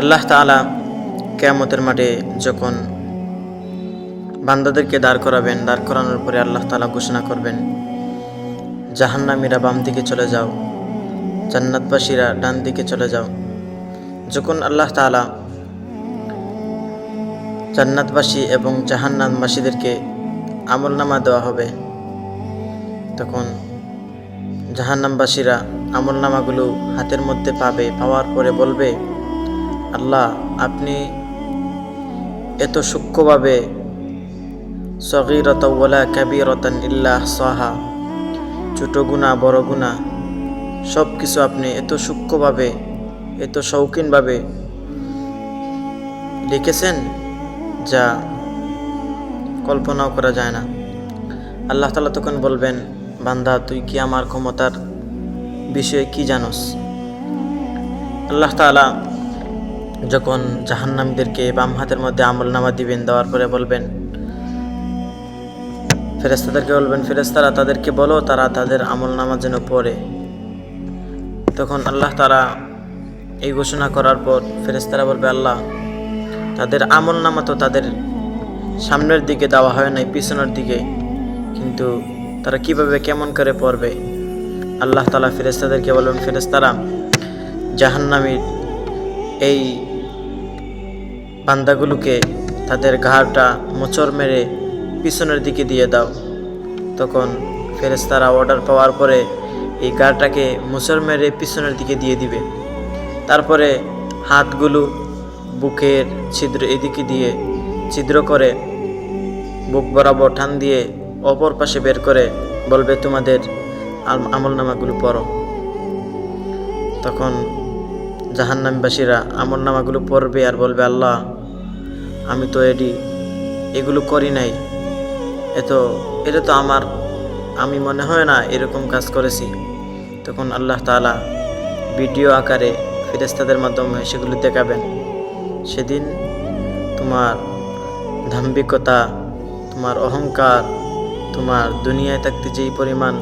আল্লাহ তাআলা কিয়ামতের মাঠে যখন বান্দাদেরকে দাঁড় করাবেন, দাঁড় করানোর পরে আল্লাহ তাআলা ঘোষণা করবেন, জাহান্নামীরা বাম দিকে চলে যাও, জান্নাতবাসীরা ডান দিকে চলে যাও। যখন আল্লাহ তাআলা জান্নাতবাসী এবং জাহান্নামবাসীদেরকে আমলনামা দেওয়া হবে, তখন জাহান্নামবাসীরা আমলনামাগুলো হাতের মধ্যে পাবে। পাওয়ার পরে বলবে, আল্লাহ, আপনি এত সূক্ষ্মভাবে সগীরাতাও ওয়ালা কাবীরাতান ইল্লা আহসাহা, ছোট গুনাহ বড় গুনাহ সব কিছু আপনি এত সূক্ষ্মভাবে, এত শৌখিনভাবে লিখেছেন যা কল্পনাও করা যায় না। আল্লাহ তাআলা তখন বলবেন, বান্দা, তুই কি আমার ক্ষমতার বিষয়ে কি জানোস? আল্লাহ তাআলা যখন জাহান্নামীদেরকে বাম হাতের মধ্যে আমলনামা দিবেন, দেওয়ার পরে বলবেন, ফেরেশতাদেরকে বলবেন, ফেরেশতারা তাদেরকে বলো তারা তাদের আমলনামা যেন পড়ে। তখন আল্লাহ তাআলা এই ঘোষণা করার পর ফেরেশতারা বলবে, আল্লাহ, তাদের আমলনামা তো তাদের সামনের দিকে দেওয়া হয় নাই, পিছনের দিকে, কিন্তু তারা কিভাবে কেমন করে পড়বে? আল্লাহ তাআলা ফেরেশতাদেরকে বলবেন, ফেরেশতারা জাহান্নামীর এই বান্দাগুলোকে তাদের ঘাড়টা মোচড় মেরে পিছনের দিকে দিয়ে দাও। তখন ফেরেশতারা অর্ডার পাওয়ার পরে এই ঘাড়টাকে মোচড় মেরে পিছনের দিকে দিয়ে দিবে। তারপরে হাতগুলো বুকের ছিদ্র এদিকে দিয়ে ছিদ্র করে বুক বরাবর টান দিয়ে অপর পাশে বের করে বলবে, তোমাদের আমলনামাগুলো পড়ো। তখন জাহান্নামবাসীরা আমলনামাগুলো পড়বে আর বলবে, আল্লাহ, আমি তো এগুলো করি নাই, এটা তো আমি মনে হয় না এরকম কাজ করেছি। তখন আল্লাহ তাআলা ভিডিও আকারে ফেরেশতাদের মাধ্যমে সেগুলো দেখাবেন। সেদিন তোমার দাম্ভিকতা, তোমার অহংকার, তোমার দুনিয়ায় থাকতে যেই পরিমাণ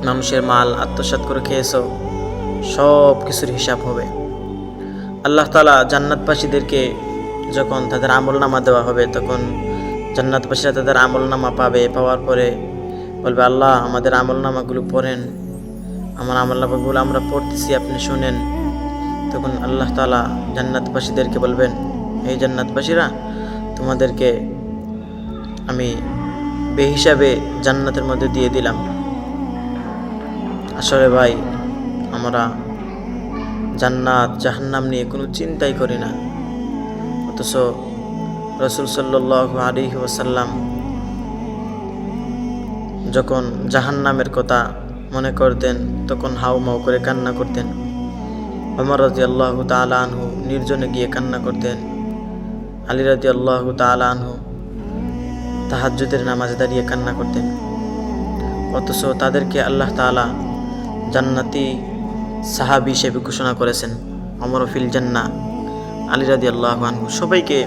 মানুষের মাল আত্মসাৎ করে খেয়েছো, সব কিছুর হিসাব হবে। আল্লাহ তাআলা জান্নাতবাসীদেরকে যখন তাদের আমলনামা দেওয়া হবে, তখন জান্নাতবাসীরা তাদের আমলনামা পাবে। পাওয়ার পরে বলবে, আল্লাহ, আমাদের আমলনামাগুলো পড়েন, আমার আমলনামাগুলো আমরা পড়তেছি, আপনি শুনেন। তখন আল্লাহ তাআলা জান্নাতবাসীদেরকে বলবেন, এই জান্নাতবাসীরা, তোমাদেরকে আমি বেহিসাবে জান্নাতের মধ্যে দিয়ে দিলাম। আসলে ভাই, আমরা জান্নাত জাহান্নাম নিয়ে কোনো চিন্তাই করি না, অথচ রাসূল সাল্লাল্লাহু আলাইহি ওয়াসাল্লাম যখন জাহান্নামের কথা মনে করতেন তখন হাউমাউ করে কান্না করতেন। ওমর রাদিয়াল্লাহু তাআলা আনহু নির্জনে গিয়ে কান্না করতেন। আলী রাদিয়াল্লাহু তাআলা আনহু তাহাজ্জুদের নামাজে দাঁড়িয়ে কান্না করতেন। অথচ তাদেরকে আল্লাহ তাআলা জান্নাতি সাহাবী হিসেবে ঘোষণা করেছেন। ওমর ফিল জান্নাহ, আলী রাদিয়াল্লাহু আনহু, সবাইকে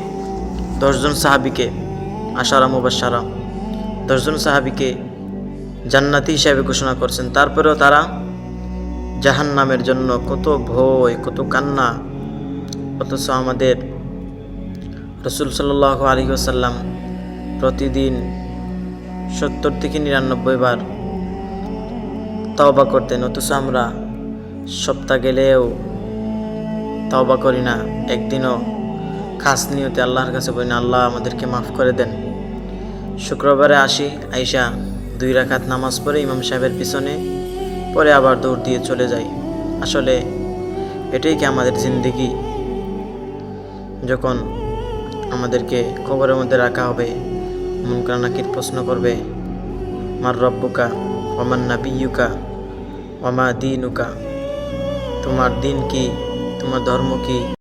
10 জন সাহাবীকে আশারা মুবাশশারা 10 জন সাহাবীকে জান্নাতি হিসেবে ঘোষণা করছেন। তারপরেও তারা জাহান্নামের জন্য কত ভয়, কত কান্না। অথচ আমাদের রাসূল সাল্লাল্লাহু আলাইহি ওয়াসাল্লাম প্রতিদিন 70 থেকে 99 বার তওবা করতেন। অথচ আমরা সপ্তাহ গেলেও তওবা করি না, একদিনও খাস নিয়তে আল্লাহর কাছে বলি না, আল্লাহ, আমাদেরকে মাফ করে দেন। শুক্রবারে আসি, আইসা 2 রাকাত নামাজ পড়ে ইমাম সাহেবের পিছনে পরে আবার দৌড় দিয়ে চলে যাই। আসলে এটাই কি আমাদের জিন্দেগি? যখন আমাদেরকে কবরের মধ্যে রাখা হবে, মুনকার নাকির প্রশ্ন করবে, মার রব্বুকা ওয়া মান নাবিয়্যুকা ওয়া মা দীনুকা, তোমার দিন কি, তোমার ধর্ম কি?